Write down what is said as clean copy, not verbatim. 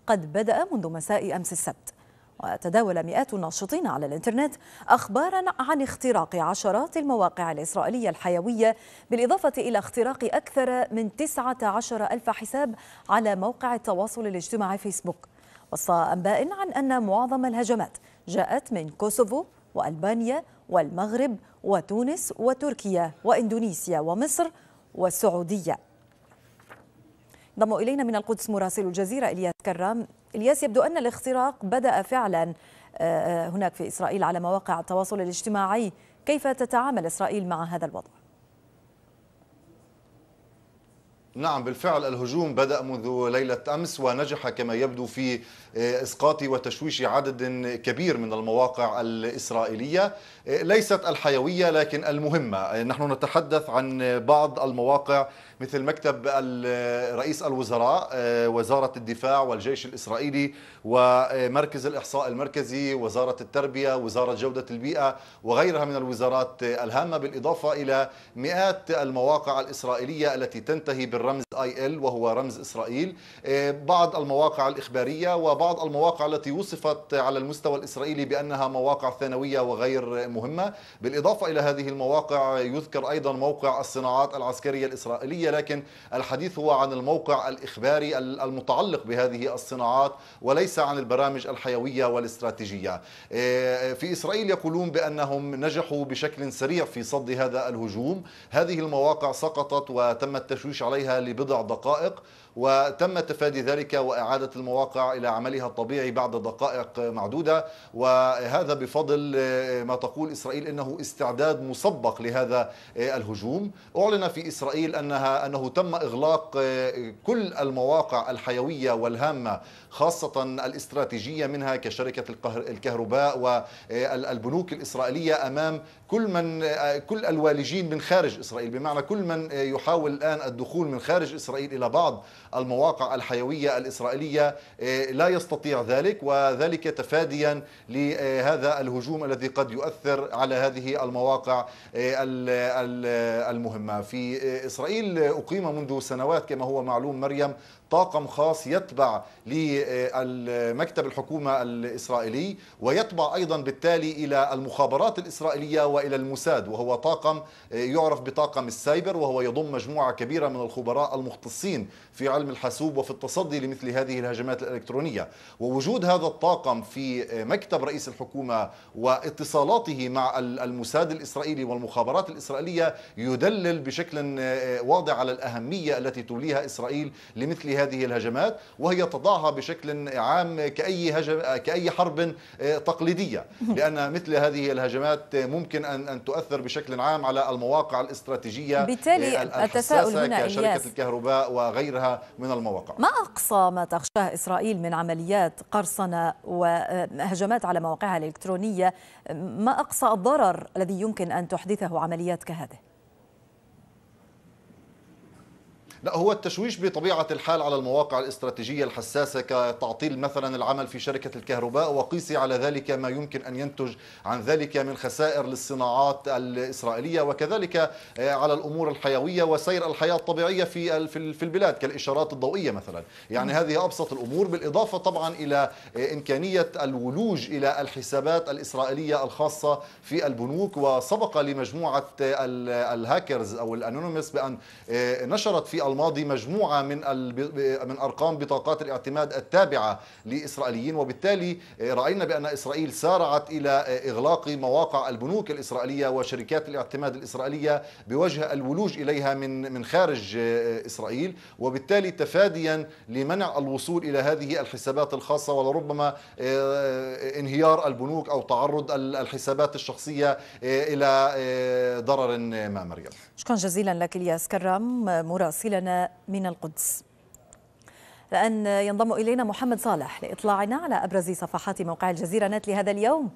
قد بدأ منذ مساء أمس السبت. وتداول مئات الناشطين على الإنترنت أخبارا عن اختراق عشرات المواقع الإسرائيلية الحيوية، بالإضافة إلى اختراق أكثر من 19 ألف حساب على موقع التواصل الاجتماعي فيسبوك، وسط أنباء عن أن معظم الهجمات جاءت من كوسوفو وألبانيا والمغرب وتونس وتركيا وإندونيسيا ومصر والسعودية. انضم إلينا من القدس مراسل الجزيرة إلياس كرام. إلياس، يبدو أن الاختراق بدأ فعلا هناك في إسرائيل على مواقع التواصل الاجتماعي، كيف تتعامل إسرائيل مع هذا الوضع؟ نعم، بالفعل الهجوم بدأ منذ ليلة أمس ونجح كما يبدو في إسقاط وتشويش عدد كبير من المواقع الإسرائيلية، ليست الحيوية لكن المهمة. نحن نتحدث عن بعض المواقع مثل مكتب رئيس الوزراء، وزارة الدفاع والجيش الإسرائيلي، ومركز الإحصاء المركزي، وزارة التربية، وزارة جودة البيئة، وغيرها من الوزارات الهامة، بالإضافة إلى مئات المواقع الإسرائيلية التي تنتهي بالرمز IL وهو رمز إسرائيل، بعض المواقع الإخبارية وبعض المواقع التي وصفت على المستوى الإسرائيلي بأنها مواقع ثانوية وغير مهمة. بالإضافة إلى هذه المواقع يذكر أيضا موقع الصناعات العسكرية الإسرائيلية، لكن الحديث هو عن الموقع الإخباري المتعلق بهذه الصناعات وليس عن البرامج الحيوية والاستراتيجية. في إسرائيل يقولون بأنهم نجحوا بشكل سريع في صد هذا الهجوم. هذه المواقع سقطت وتم التشويش عليها لبضع دقائق، وتم تفادي ذلك وإعادة المواقع إلى عملها الطبيعي بعد دقائق معدودة، وهذا بفضل ما تقول إسرائيل إنه استعداد مسبق لهذا الهجوم. أعلن في إسرائيل أنه تم إغلاق كل المواقع الحيوية والهامة خاصة الاستراتيجية منها كشركة الكهرباء والبنوك الإسرائيلية أمام كل الوالجين من خارج إسرائيل، بمعنى كل من يحاول الآن الدخول من خارج إسرائيل إلى بعض المواقع الحيوية الإسرائيلية لا يستطيع ذلك، وذلك تفاديا لهذا الهجوم الذي قد يؤثر على هذه المواقع المهمة. في إسرائيل أقيم منذ سنوات كما هو معلوم مريم طاقم خاص يتبع لمكتب الحكومة الإسرائيلي، ويتبع أيضا بالتالي إلى المخابرات الإسرائيلية وإلى الموساد، وهو طاقم يعرف بطاقم السايبر، وهو يضم مجموعة كبيرة من الخبراء المختصين في علم الحاسوب وفي التصدي لمثل هذه الهجمات الإلكترونية. ووجود هذا الطاقم في مكتب رئيس الحكومة واتصالاته مع الموساد الإسرائيلي والمخابرات الإسرائيلية يدلل بشكل واضح على الأهمية التي توليها إسرائيل لمثل هذه الهجمات، وهي تضعها بشكل عام كأي حرب تقليدية، لأن مثل هذه الهجمات ممكن أن تؤثر بشكل عام على المواقع الاستراتيجية بالتالي التساؤل هنا كشركة الكهرباء وغيرها من المواقع. ما أقصى ما تخشاه إسرائيل من عمليات قرصنة وهجمات على مواقعها الإلكترونية؟ ما أقصى الضرر الذي يمكن أن تحدثه عمليات كهذه؟ لا، هو التشويش بطبيعة الحال على المواقع الاستراتيجية الحساسة كتعطيل مثلا العمل في شركة الكهرباء، وقيسي على ذلك ما يمكن أن ينتج عن ذلك من خسائر للصناعات الإسرائيلية، وكذلك على الأمور الحيوية وسير الحياة الطبيعية في البلاد كالإشارات الضوئية مثلا. يعني هذه أبسط الأمور، بالإضافة طبعا إلى إمكانية الولوج إلى الحسابات الإسرائيلية الخاصة في البنوك. وسبق لمجموعة الهاكرز أو الأنونيمس بأن نشرت في الماضي مجموعة من أرقام بطاقات الاعتماد التابعة لإسرائيليين، وبالتالي رأينا بأن إسرائيل سارعت إلى إغلاق مواقع البنوك الإسرائيلية وشركات الاعتماد الإسرائيلية بوجه الولوج إليها من خارج إسرائيل، وبالتالي تفاديا لمنع الوصول إلى هذه الحسابات الخاصة ولربما انهيار البنوك أو تعرض الحسابات الشخصية إلى ضرر ما. مريم، شكرا جزيلا لك إلياس كرام مراسلنا من القدس. الآن ينضم إلينا محمد صالح لإطلاعنا على أبرز صفحات موقع الجزيرة نت لهذا اليوم.